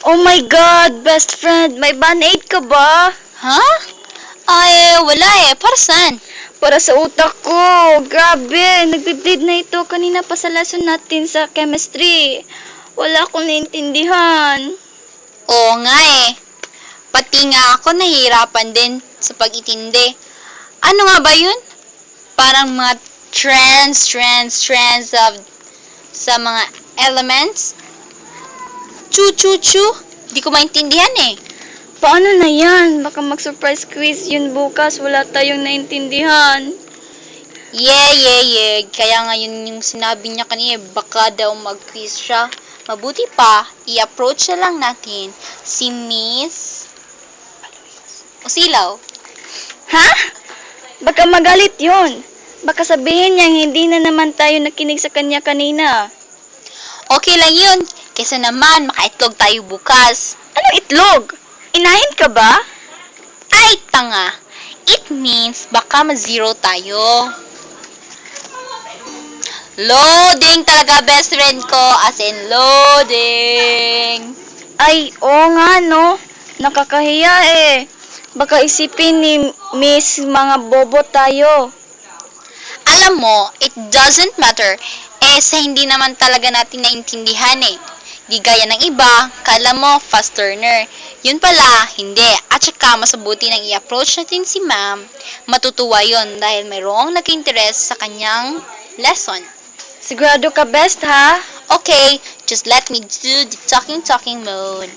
Oh my God, best friend, may band-aid ka ba? Ha? Ay, wala eh. Para saan? Para sa utak ko. Grabe, nagbe-bleed na ito kanina pa sa lesson natin sa chemistry. Wala akong naintindihan. Oo nga eh. Pati nga ako nahihirapan din sa pag-itindi. Ano nga ba yun? Parang mga trends of sa mga elements? Chu. Di ko maintindihan eh. Paano na yan? Baka mag-surprise quiz yun bukas. Wala tayong naintindihan. Yeah. Kaya nga yun yung sinabi niya kanina, baka daw mag-quiz siya. Mabuti pa, i-approach na lang natin si Miss Usilaw. Ha? Baka magalit yun. Baka sabihin niya hindi na naman tayo nakinig sa kanya kanina. Okay lang yun. Kesa naman, makaitlog tayo bukas. Anong itlog? Inahin ka ba? Ay, tanga. It means baka ma-zero tayo. Loading talaga, best friend ko. As in, loading. Ay, oo nga no. Nakakahiya eh. Baka isipin ni Miss mga bobo tayo. Alam mo, it doesn't matter. Eh, sa hindi naman talaga natin naintindihan eh. Di gaya ng iba, kala mo fast learner. Yun pala, hindi. At saka, masabuti nang i-approach natin si ma'am. Matutuwa yon dahil mayroong nag-interest sa kanyang lesson. Sigurado ka best ha? Okay, just let me do the talking mode.